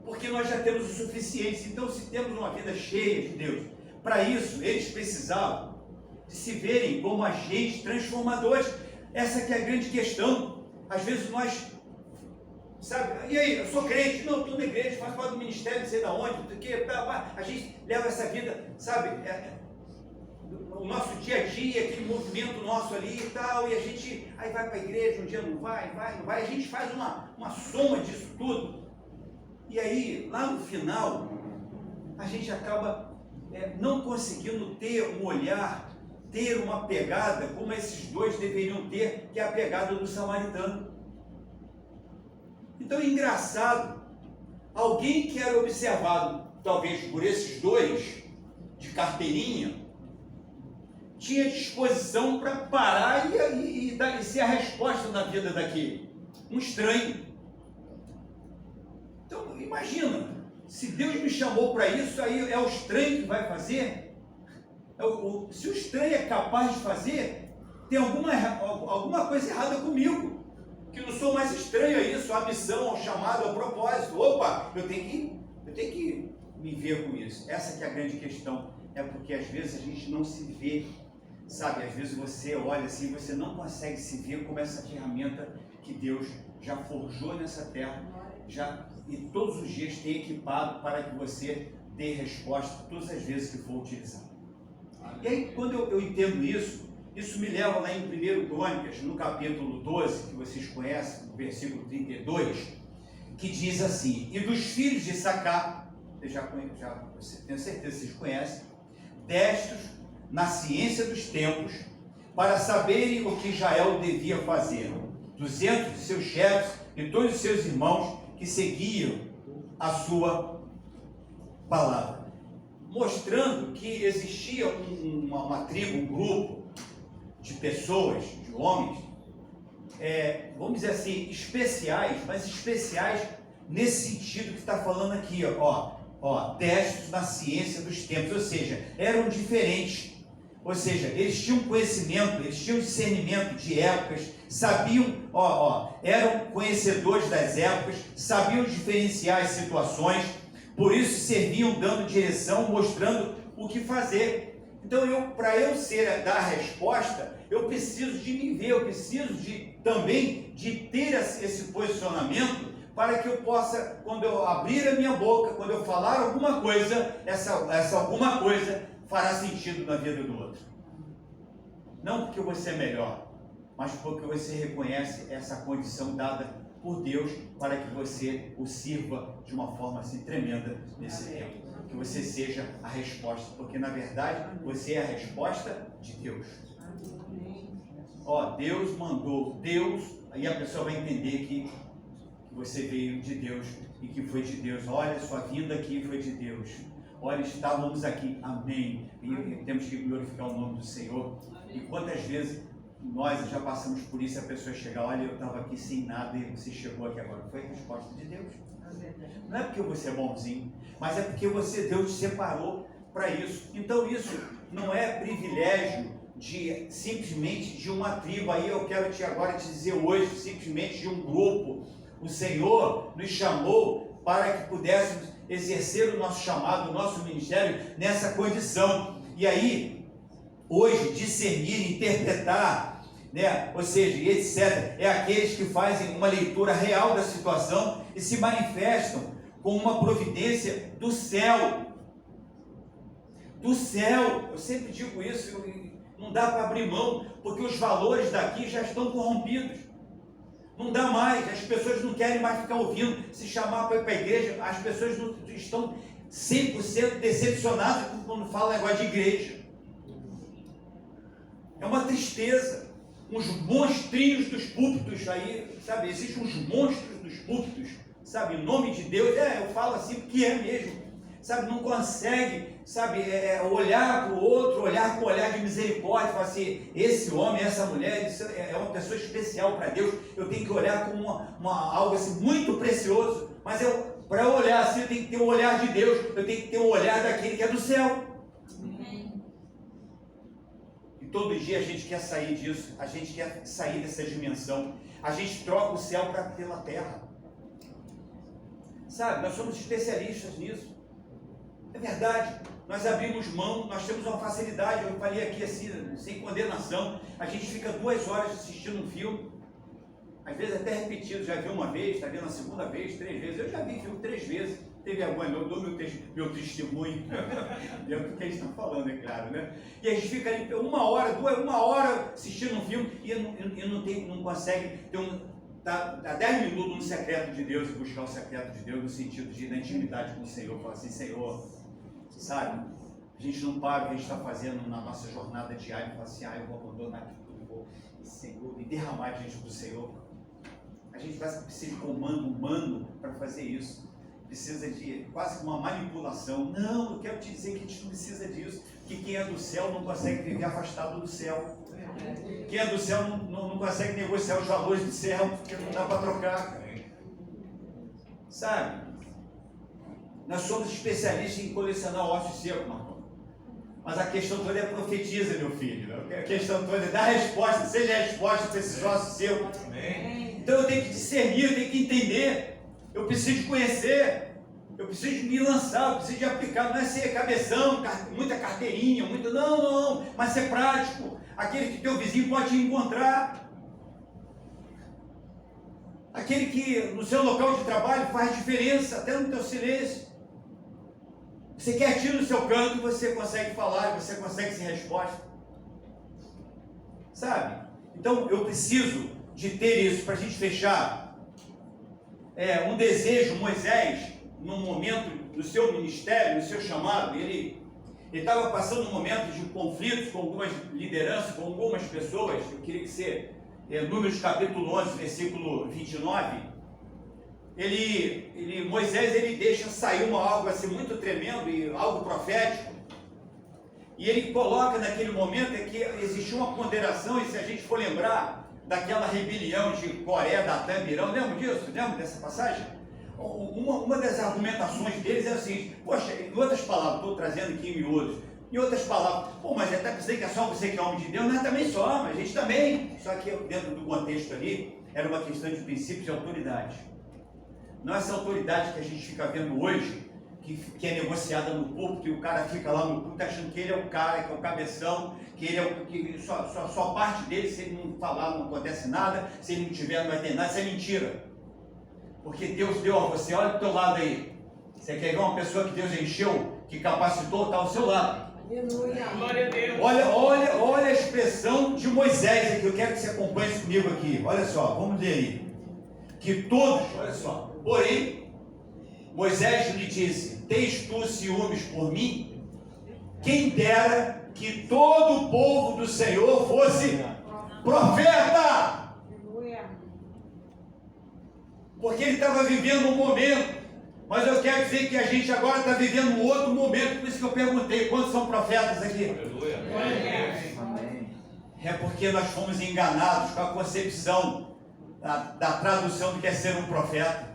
Speaker 2: Porque nós já temos o suficiente. Então, se temos uma vida cheia de Deus, para isso, eles precisavam de se verem como agentes transformadores. Essa que é a grande questão. Às vezes nós, sabe, e aí, eu sou crente, não, estou na igreja, faço parte do ministério, não sei de onde, porque a gente leva essa vida, sabe, o nosso dia a dia, aquele movimento nosso ali e tal, e a gente aí vai para a igreja, um dia não vai, a gente faz uma soma disso tudo. E aí, lá no final, a gente acaba não conseguindo ter um olhar, ter uma pegada como esses dois deveriam ter, que é a pegada do samaritano. Então é engraçado, alguém que era observado talvez por esses dois, de carteirinha, tinha disposição para parar e ser a resposta na vida daquele, um estranho. imagina, se Deus me chamou para isso, aí é o estranho que vai fazer? Se o estranho é capaz de fazer, tem alguma coisa errada comigo, que eu não sou mais estranho a isso, à missão, ao chamado, ao propósito. Opa, eu tenho que me ver com isso. Essa que é a grande questão, é porque às vezes a gente não se vê, sabe? Às vezes você olha assim, você não consegue se ver como essa ferramenta que Deus já forjou nessa terra, e todos os dias tem equipado para que você dê resposta todas as vezes que for utilizado. E aí, quando eu entendo isso me leva lá em 1 Crônicas, no capítulo 12, que vocês conhecem, no versículo 32, que diz assim: e dos filhos de Issacar, tenho certeza que vocês conhecem, destros na ciência dos tempos, para saberem o que Israel devia fazer, 200 de seus chefes e todos os seus irmãos que seguiam a sua palavra, mostrando que existia uma tribo, um grupo de pessoas, de homens, vamos dizer assim, especiais, mas especiais nesse sentido que está falando aqui, destros na ciência dos tempos, ou seja, eram diferentes, ou seja, eles tinham conhecimento, eles tinham discernimento de épocas, sabiam, eram conhecedores das épocas, sabiam diferenciar as situações, por isso serviam dando direção, mostrando o que fazer. Então, para eu dar a resposta, eu preciso de me ver, eu preciso também de ter esse posicionamento, para que eu possa, quando eu abrir a minha boca, quando eu falar alguma coisa, essa alguma coisa fará sentido na vida do outro. Não porque você é melhor, mas porque você reconhece essa condição dada por Deus para que você o sirva de uma forma assim tremenda nesse tempo. Que você seja a resposta, porque na verdade você é a resposta de Deus. Deus mandou, aí a pessoa vai entender que você veio de Deus e que foi de Deus. Olha, sua vinda aqui foi de Deus. Olha, estávamos aqui, amém. E temos que glorificar o nome do Senhor. E quantas vezes nós já passamos por isso, a pessoa chegar, olha, eu estava aqui sem nada e você chegou aqui agora. Foi a resposta de Deus. Não é porque você é bonzinho, mas é porque Deus te separou para isso. Então isso não é privilégio simplesmente de uma tribo. Aí eu quero agora te dizer hoje, simplesmente de um grupo. O Senhor nos chamou para que pudéssemos exercer o nosso chamado, o nosso ministério nessa condição. E aí, hoje, discernir, interpretar, ou seja, etc., é aqueles que fazem uma leitura real da situação e se manifestam com uma providência do céu. Do céu, eu sempre digo isso, não dá para abrir mão, porque os valores daqui já estão corrompidos. Não dá mais, as pessoas não querem mais ficar ouvindo, se chamar para ir para a igreja, as pessoas não estão 100% decepcionadas quando fala negócio de igreja. É uma tristeza. Uns monstrinhos dos púlpitos aí, sabe, existem uns monstros dos púlpitos, sabe, em nome de Deus, eu falo assim porque é mesmo, sabe, não consegue, sabe, olhar para o outro, olhar com um olhar de misericórdia, falar assim, esse homem, essa mulher, isso é uma pessoa especial para Deus, eu tenho que olhar como algo assim muito precioso, mas para eu olhar assim, eu tenho que ter o olhar de Deus, eu tenho que ter o olhar daquele que é do céu. E todo dia a gente quer sair disso, a gente quer sair dessa dimensão, a gente troca o céu pela terra, sabe, nós somos especialistas nisso. É verdade, nós abrimos mão, nós temos uma facilidade, eu falei aqui assim, sem condenação, a gente fica 2 horas assistindo um filme, às vezes até repetido, já viu uma vez, está vendo a segunda vez, 3 vezes, eu já vi filme 3 vezes, teve vergonha, eu dou meu testemunho, dentro do que a gente está falando, é claro, né? E a gente fica ali 1 hora, 1 hora assistindo um filme e não consegue ter dá 10 minutos no secreto de Deus e buscar o secreto de Deus no sentido de ir na intimidade com o Senhor, falar assim, Senhor, sabe, a gente não para o que a gente está fazendo na nossa jornada diária, fala assim, eu vou abandonar aqui tudo, vou, Senhor, e derramar diante do Senhor. A gente precisa de comando humano para fazer isso, precisa de quase uma manipulação. Não, eu quero te dizer que a gente não precisa disso, que quem é do céu não consegue viver afastado do céu. Quem é do céu não consegue negociar os valores do céu, porque não dá para trocar. Sabe? Nós somos especialistas em colecionar ossos secos, Marcão. Mas a questão toda é profetiza, meu filho. A questão toda é dar resposta, seja a resposta para esses ossos secos. Então eu tenho que discernir, eu tenho que entender. Eu preciso de conhecer. Eu preciso de me lançar, eu preciso de aplicar. Não é ser cabeção, muita carteirinha, muito. Não. Mas ser prático. Aquele que teu vizinho pode te encontrar. Aquele que no seu local de trabalho faz diferença, até no teu silêncio. Você quietinho no seu canto, você consegue falar, você consegue ser resposta. Sabe? Então eu preciso de ter isso para a gente fechar. Um desejo, Moisés, num momento do seu ministério, do seu chamado, ele estava passando um momento de conflitos com algumas lideranças, com algumas pessoas. Eu queria que você, Números capítulo 11, versículo 29, Moisés deixa sair algo assim muito tremendo e algo profético. E ele coloca naquele momento que existiu uma ponderação, e se a gente for lembrar daquela rebelião de Coré, Datã e Abirão, lembra disso? Lembra dessa passagem? Uma das argumentações deles é o seguinte: poxa, em outras palavras, estou trazendo aqui em miúdos, em outras palavras, mas até pensei que é só você que é homem de Deus. Nós também somos, a gente também. Só que dentro do contexto ali, era uma questão de princípios de autoridade. Não essa autoridade que a gente fica vendo hoje, que é negociada no púlpito, e o cara fica lá no púlpito achando que ele é o cara, que é o cabeção, que ele é o que só parte dele, se ele não falar não acontece nada, se ele não tiver não vai ter nada. Isso é mentira. Porque Deus deu a você, olha do teu lado aí. Você quer ver uma pessoa que Deus encheu, que capacitou, está ao seu lado.
Speaker 3: Aleluia. Glória a Deus.
Speaker 2: Olha a expressão de Moisés aqui, eu quero que você acompanhe comigo aqui. Olha só, vamos ler aí. Que todos, olha só, porém, Moisés lhe disse: tens tu ciúmes por mim? Quem dera que todo o povo do Senhor fosse profeta! Porque ele estava vivendo um momento, mas eu quero dizer que a gente agora está vivendo um outro momento. Por isso que eu perguntei: quantos são profetas aqui?
Speaker 3: Aleluia.
Speaker 2: É porque nós fomos enganados com a concepção da tradução do que é ser um profeta.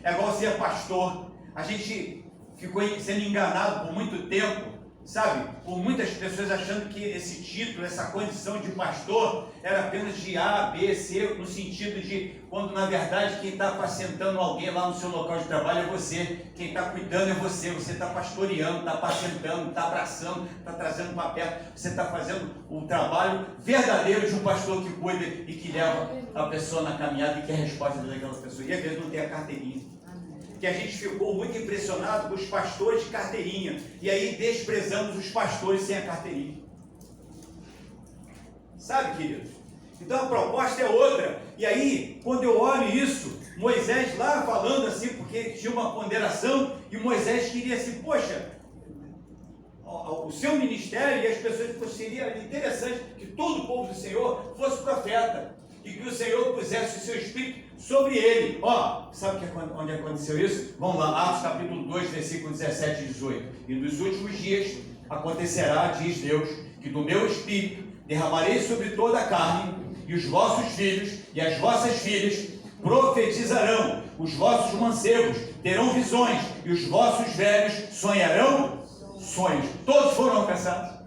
Speaker 2: É igual ser pastor. A gente ficou sendo enganado por muito tempo, sabe? Por muitas pessoas achando que esse título, essa condição de pastor era apenas de A, B, C, no sentido de, quando na verdade quem está apacentando alguém lá no seu local de trabalho é você, quem está cuidando é você está pastoreando, está apacentando, está abraçando, está trazendo para perto, você está fazendo o trabalho verdadeiro de um pastor que cuida e que leva a pessoa na caminhada e que é a resposta daquela pessoa. E às vezes não tem a carteirinha. Que a gente ficou muito impressionado com os pastores de carteirinha, e aí desprezamos os pastores sem a carteirinha. Sabe, queridos? Então a proposta é outra. E aí, quando eu olho isso, Moisés lá falando assim, porque tinha uma ponderação, e Moisés queria assim: poxa, o seu ministério e as pessoas, seria interessante que todo o povo do Senhor fosse profeta, e que o Senhor pusesse o seu Espírito sobre ele. Sabe onde aconteceu isso? Vamos lá, Atos capítulo 2, versículo 17 e 18. E nos últimos dias acontecerá, diz Deus, que do meu Espírito derramarei sobre toda a carne, e os vossos filhos e as vossas filhas profetizarão, os vossos mancebos terão visões, e os vossos velhos sonharão sonhos. Todos foram alcançados.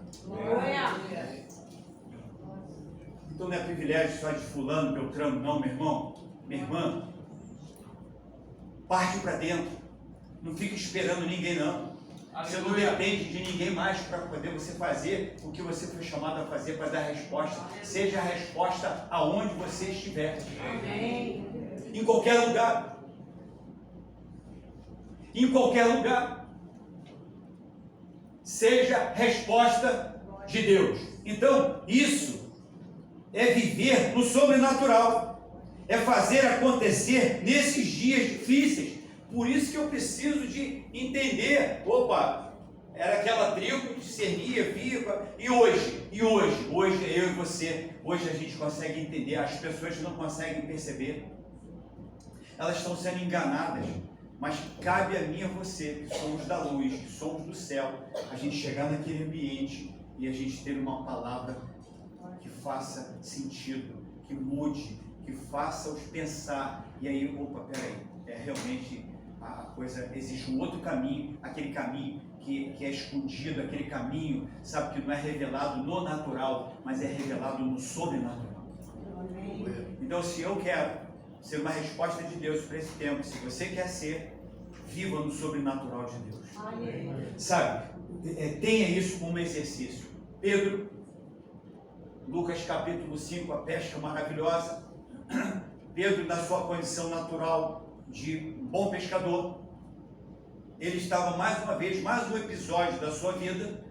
Speaker 2: Então não é privilégio só de fulano, beltrano, não, meu irmão, minha irmã. Parte para dentro. Não fica esperando ninguém, não. Você não depende de ninguém mais para poder você fazer o que você foi chamado a fazer, para dar resposta. Seja a resposta aonde você estiver.
Speaker 3: Amém.
Speaker 2: Em qualquer lugar. Em qualquer lugar. Seja resposta de Deus. Então, isso é viver no sobrenatural, é fazer acontecer nesses dias difíceis. Por isso que eu preciso de entender: era aquela tribo que discernia, via, e hoje eu e você, hoje a gente consegue entender. As pessoas não conseguem perceber, elas estão sendo enganadas, mas cabe a mim e a você, que somos da luz, que somos do céu, a gente chegar naquele ambiente e a gente ter uma palavra que faça sentido, que mude, que faça-os pensar. E aí, peraí, realmente a coisa, existe um outro caminho, aquele caminho que é escondido, aquele caminho, sabe, que não é revelado no natural, mas é revelado no sobrenatural. Então, se eu quero ser uma resposta de Deus para esse tempo, se você quer ser, viva no sobrenatural de Deus. Sabe, tenha isso como exercício. Pedro, Lucas capítulo 5, a pesca maravilhosa. Pedro, na sua condição natural de bom pescador, ele estava mais uma vez, mais um episódio da sua vida,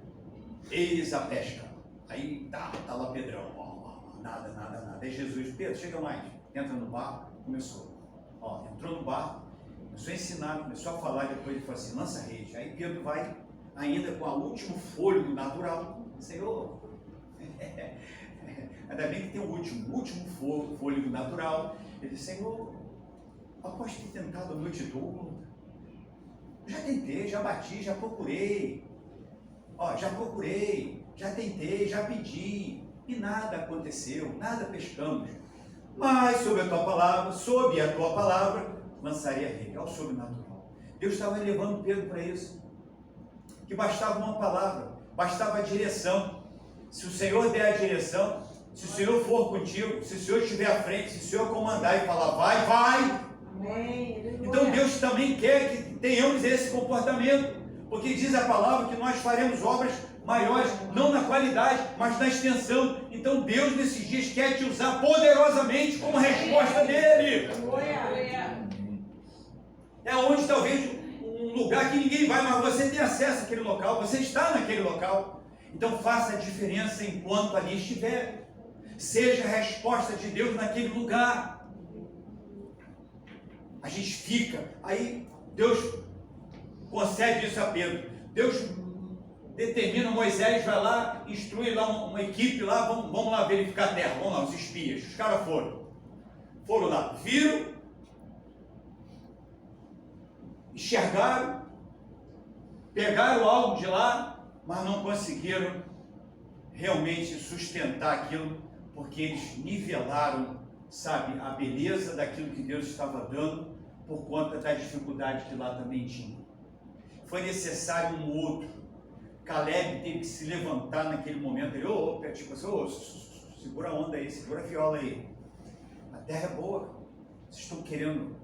Speaker 2: eis a pesca. Aí tá lá Pedrão, nada. Aí Jesus, Pedro, chega mais, entra no barco, começou. Entrou no barco, começou a ensinar, começou a falar, depois ele falou assim, lança a rede. Aí Pedro vai, ainda com o último fôlego natural, Senhor, ainda bem que tem o último fôlego natural. Ele disse, Senhor, após ter tentado a noite toda, já tentei, já bati, já procurei, já tentei, já pedi, e nada aconteceu, nada pescamos. Mas sob a tua palavra, lançaria a rede, ao sobrenatural. Deus estava levando Pedro para isso, que bastava uma palavra, bastava a direção. Se o Senhor der a direção, se o Senhor for contigo, se o Senhor estiver à frente, se o Senhor comandar e falar, vai.
Speaker 3: Amém.
Speaker 2: Então Deus também quer que tenhamos esse comportamento, porque diz a palavra que nós faremos obras maiores, não na qualidade, mas na extensão. Então Deus nesses dias quer te usar poderosamente como resposta dele. É onde talvez um lugar que ninguém vai, mas você tem acesso àquele local, você está naquele local. Então faça a diferença enquanto ali estiver. Seja a resposta de Deus naquele lugar. A gente fica, aí Deus concede isso a Pedro. Deus determina, Moisés vai lá, instrui lá uma equipe lá, vamos lá verificar a terra, vamos lá, os espias. Os caras foram lá, viram, enxergaram, pegaram algo de lá, mas não conseguiram realmente sustentar aquilo, porque eles nivelaram, sabe, a beleza daquilo que Deus estava dando por conta da dificuldade que lá também tinha. Foi necessário um outro. Caleb teve que se levantar naquele momento. Ele, tipo assim, segura a onda aí, segura a viola aí. A terra é boa. Vocês estão querendo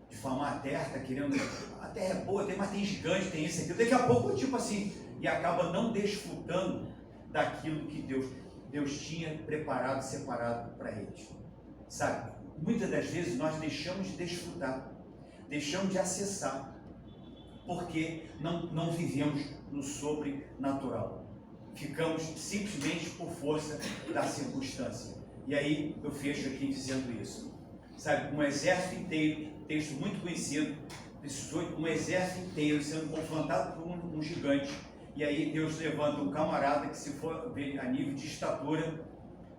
Speaker 2: difamar a terra, a terra é boa, mas tem gigante, tem isso, aquilo. Daqui a pouco, tipo assim, e acaba não desfrutando daquilo que Deus tinha preparado, separado para eles. Sabe, muitas das vezes nós deixamos de desfrutar, deixamos de acessar, porque não vivemos no sobrenatural. Ficamos simplesmente por força da circunstância. E aí eu fecho aqui dizendo isso. Sabe, um exército inteiro, texto muito conhecido, precisou de um exército inteiro sendo confrontado por um gigante. E aí Deus levanta um camarada que, se for ver a nível de estatura,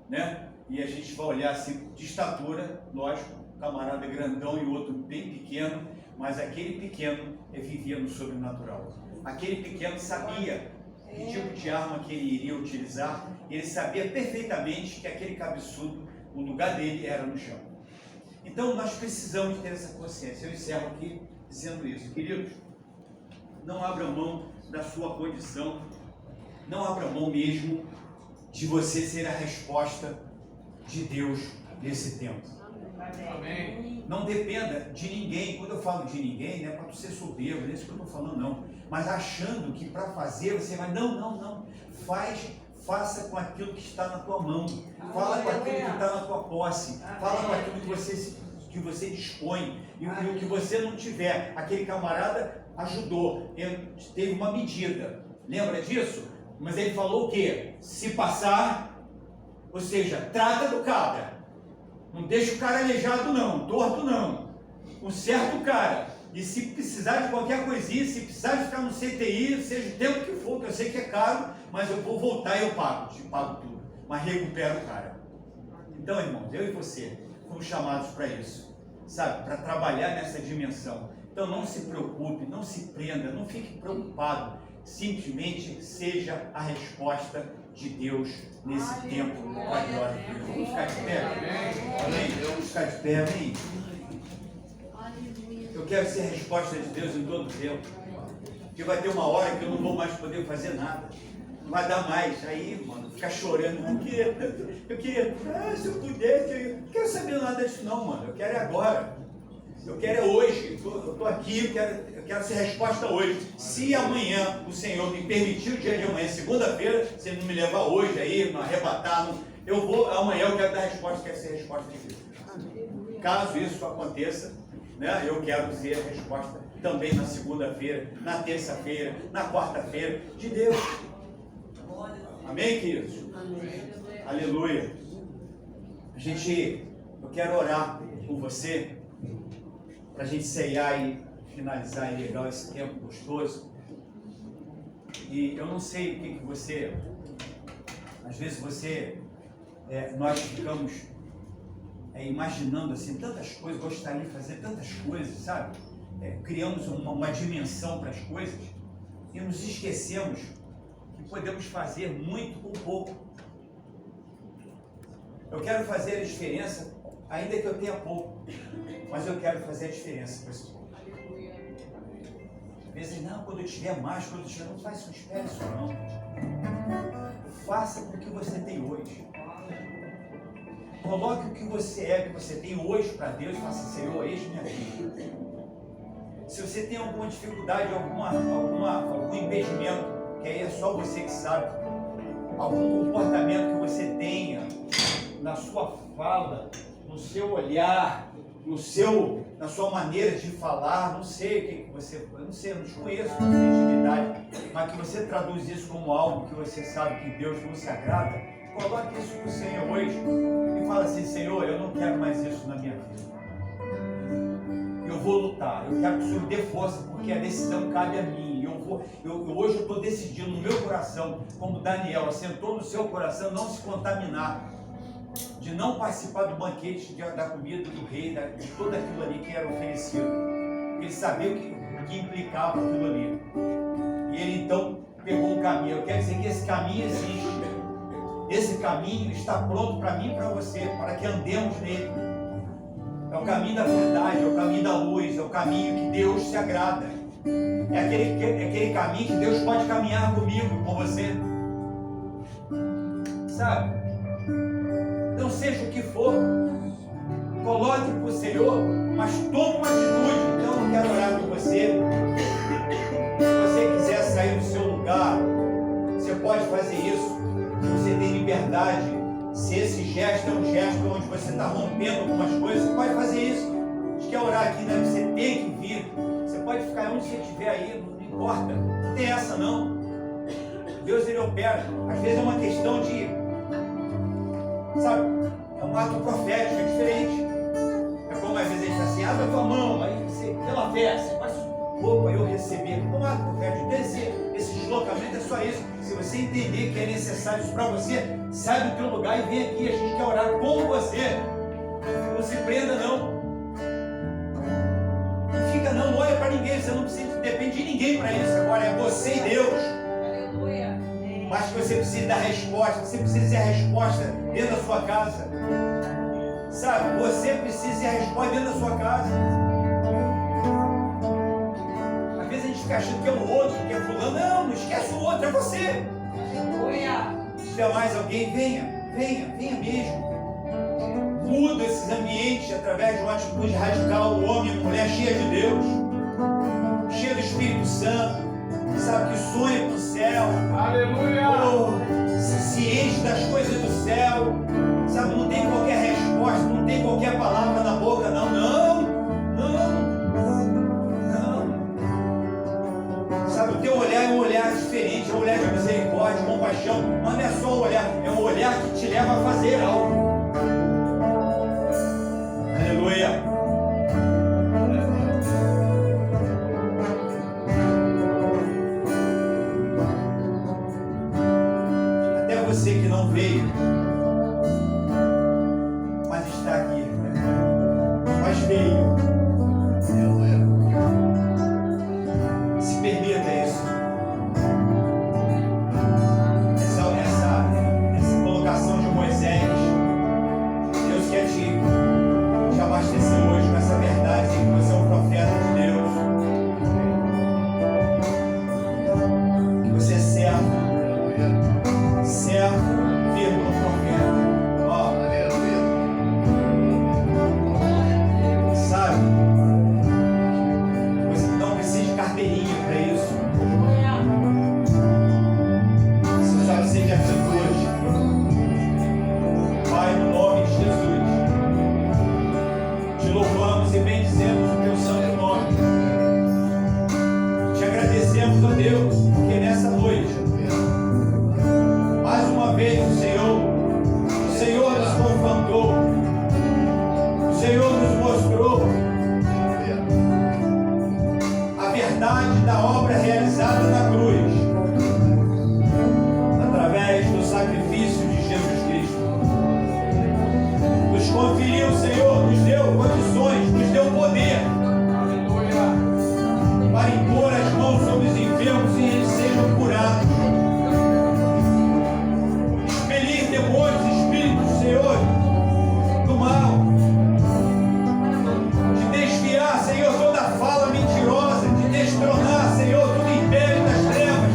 Speaker 2: né? E a gente vai olhar assim, de estatura, lógico, um camarada grandão e outro bem pequeno, mas aquele pequeno vivia no sobrenatural. Aquele pequeno sabia que tipo de arma que ele iria utilizar, e ele sabia perfeitamente que aquele cabeçudo, o lugar dele era no chão. Então nós precisamos ter essa consciência. Eu encerro aqui dizendo isso. Queridos, não abra mão da sua condição, não abra mão mesmo de você ser a resposta de Deus nesse tempo.
Speaker 3: Amém.
Speaker 2: Não dependa de ninguém. Quando eu falo de ninguém, não é para tu ser soberbo, não é isso que eu estou falando, não. Mas achando que para fazer você vai, não. Faça com aquilo que está na tua mão. Fala com aquilo que está na tua posse. Fala com aquilo que você dispõe. E o que você não tiver. Aquele camarada ajudou, teve uma medida. Lembra disso? Mas ele falou o quê? Se passar, ou seja, trata do cara. Não deixa o cara aleijado não, torto não. Conserta o cara. E se precisar de qualquer coisinha, se precisar de ficar no CTI, seja o tempo que for, que eu sei que é caro, mas eu vou voltar e eu pago, te pago tudo. Mas recupera o cara. Então, irmãos, eu e você fomos chamados para isso, sabe? Para trabalhar nessa dimensão. Então não se preocupe, não se prenda, não fique preocupado. Simplesmente seja a resposta de Deus nesse tempo. Vamos ficar de pé? Amém? Vamos ficar de pé, amém? Eu quero ser a resposta de Deus em todo o tempo. Porque vai ter uma hora que eu não vou mais poder fazer nada. Não vai dar mais. Aí, mano, ficar chorando. Eu queria, se eu pudesse, eu não quero saber nada disso não, mano. Eu quero é agora. Eu quero é hoje. Eu estou aqui, eu quero ser resposta hoje. Se amanhã o Senhor me permitir o dia de amanhã, segunda-feira, se Ele não me levar hoje aí, não arrebatar, eu vou, amanhã eu quero dar resposta, quero ser a resposta de Deus. Caso isso aconteça, né, eu quero ser a resposta também na segunda-feira, na terça-feira, na quarta-feira, de Deus. Amém, queridos?
Speaker 3: Amém.
Speaker 2: Aleluia. Eu quero orar por você, para a gente ceiar e finalizar e legal esse tempo gostoso. E eu não sei o que você, às vezes nós ficamos imaginando assim tantas coisas, gostaria de fazer tantas coisas, sabe? Criamos uma dimensão para as coisas e nos esquecemos que podemos fazer muito com pouco. Eu quero fazer a diferença, ainda que eu tenha pouco, mas eu quero fazer a diferença com esse pouco. Às vezes, não, quando eu tiver mais, quando eu tiver, não faz isso, não espere isso não. Faça com o que você tem hoje. Coloque o que você é, o que você tem hoje para Deus e faça, Senhor, eis minha vida. Se você tem alguma dificuldade, algum impedimento, que aí é só você que sabe, algum comportamento que você tenha na sua fala, no seu olhar, na sua maneira de falar, não sei o que você, eu não sei, eu não te conheço, não tenho intimidade, mas que você traduz isso como algo que você sabe que Deus não se agrada, coloque isso para o Senhor hoje e fala assim, Senhor, eu não quero mais isso na minha vida. Eu vou lutar, eu quero que o Senhor dê força, porque a decisão cabe a mim. Hoje eu estou decidindo no meu coração, como Daniel assentou no seu coração, não se contaminar, de não participar do banquete da comida do rei, de tudo aquilo ali que era oferecido. Ele sabia o que implicava aquilo ali. E ele então pegou um caminho. Eu quero dizer que esse caminho existe. Esse caminho está pronto para mim e para você, para que andemos nele. É o caminho da verdade, é o caminho da luz, é o caminho que Deus se agrada. É aquele caminho que Deus pode caminhar comigo, com você. Sabe? Não seja o que for, coloque para o Senhor, mas tome uma atitude. Então eu quero orar por você. Se você quiser sair do seu lugar, você pode fazer isso. Você tem liberdade. Se esse gesto é um gesto onde você está rompendo algumas coisas, você pode fazer isso. A gente quer orar aqui, né? Você tem que vir. Você pode ficar onde você estiver aí, não importa. Não tem essa não. Deus, Ele opera. Às vezes é uma questão de, sabe, é um ato profético, é diferente. É como às vezes a gente fala assim, abre a tua mão, aí você, pela fé, você faz, opa, eu receber. É um ato profético. Esse deslocamento é só isso. Se você entender que é necessário isso para você, sai do teu lugar e vem aqui, a gente quer orar com você. Não se prenda não. Não fica não olha para ninguém, você não precisa, depende de ninguém para isso. Agora é você e Deus.
Speaker 3: Aleluia.
Speaker 2: Mas que você precisa dar resposta, você precisa ser a resposta dentro da sua casa. Sabe, você precisa ser a resposta dentro da sua casa. Às vezes a gente fica achando que é o outro, que é fulano. Não esquece o outro, é você.
Speaker 3: Aleluia.
Speaker 2: Se tiver mais alguém, venha mesmo. Muda esses ambientes através de uma atitude radical, o homem e a mulher cheia de Deus, cheia do Espírito Santo, sabe, que sonha com o céu. Aleluia! Se enche das coisas do céu, sabe, não tem qualquer resposta, não tem qualquer palavra na boca, não. Sabe, o teu olhar é um olhar diferente, é um olhar de misericórdia, compaixão, mas não é só um olhar, é um olhar que te leva a fazer algo. Aleluia! Até você que não veio, mas está aqui, mas veio. Se permita isso. Essa colocação de Moisés carteirinha para isso.
Speaker 3: Aleluia.
Speaker 2: Você sabe ser de atitude. Pai, no nome de Jesus, te louvamos e bendizemos o teu santo nome. Te agradecemos, ó Deus, porque nessa noite, mais uma vez o Senhor nos confrontou, o Senhor nos mostrou a verdade da obra realizada na cruz, através do sacrifício de Jesus Cristo. Nos conferiu, Senhor, nos deu condições, nos deu poder para impor as mãos sobre os enfermos e eles sejam curados. Expelir demônios, espíritos, Senhor, do mal. De desviar, Senhor, toda fala mentirosa, de destronar, Senhor, todo império das trevas,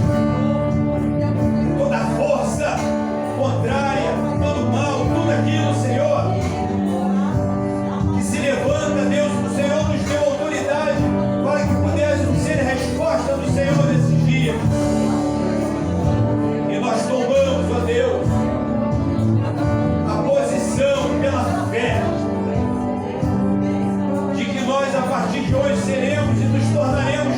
Speaker 2: toda força contrária, todo mal, tudo aquilo, Senhor, que se levanta, Deus, o Senhor nos deu autoridade para que pudéssemos ser resposta do Senhor nesses dias. E nós tomamos, ó Deus, a posição pela fé de que nós, a partir de hoje, seremos e nos tornaremos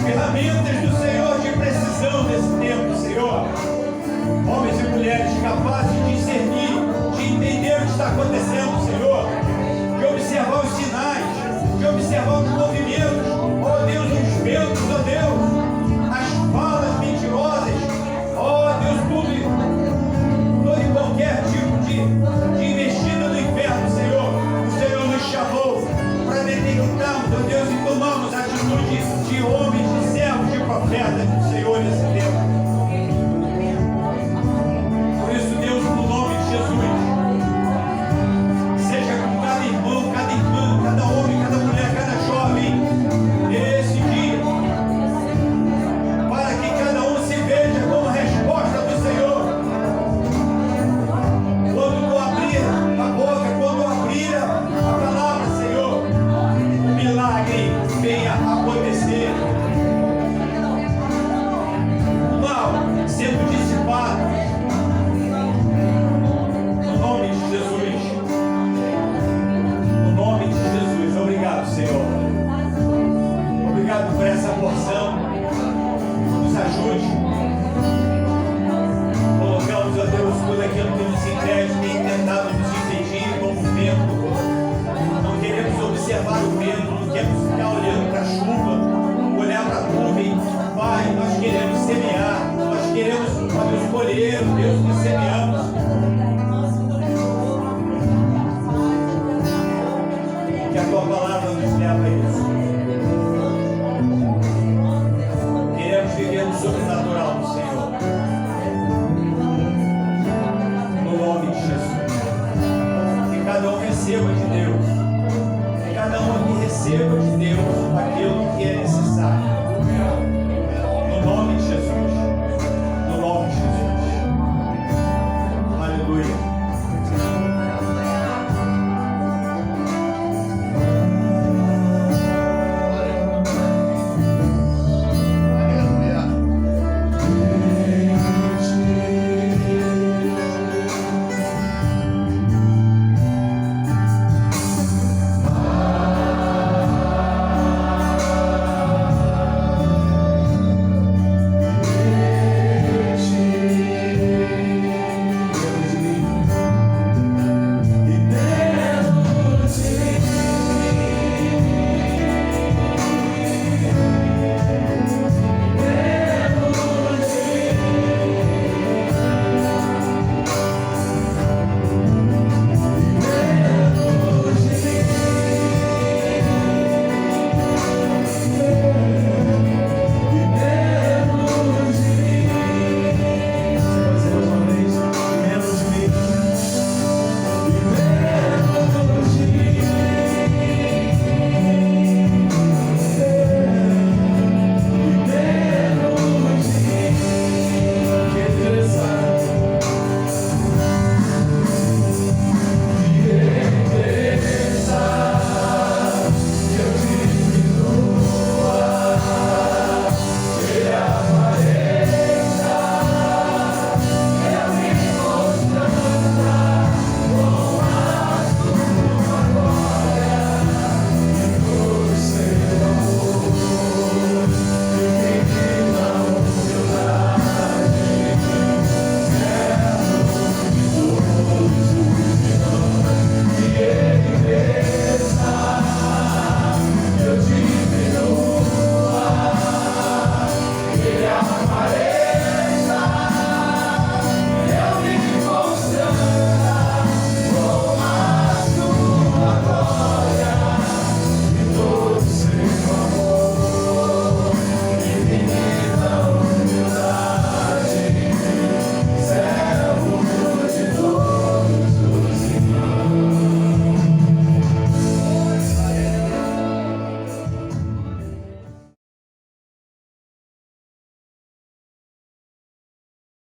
Speaker 2: ferramentas do Senhor de precisão nesse tempo, Senhor. Homens e mulheres capazes de discernir, de entender o que está acontecendo, Senhor, de observar os sinais, de observar os movimentos, ó Deus, os ventos, ó Deus, as falas mentirosas, ó Deus, todo e qualquer tipo de investida no inferno, Senhor. O Senhor nos chamou para detectarmos, ó Deus, e tomarmos a atitude de homens, de servos, de profetas do Senhor nesse tempo. Por isso, Deus, no nome de Jesus, seja com cada irmão, cada irmã, cada homem, cada mulher, cada jovem, esse dia, para que cada um se veja como resposta do Senhor. Quando tu abrir a boca, quando abrir a palavra, Senhor, o milagre venha acontecer. O mal sendo dissipado. No nome de Jesus. No nome de Jesus. Obrigado, Senhor. Obrigado por essa porção. Nos ajude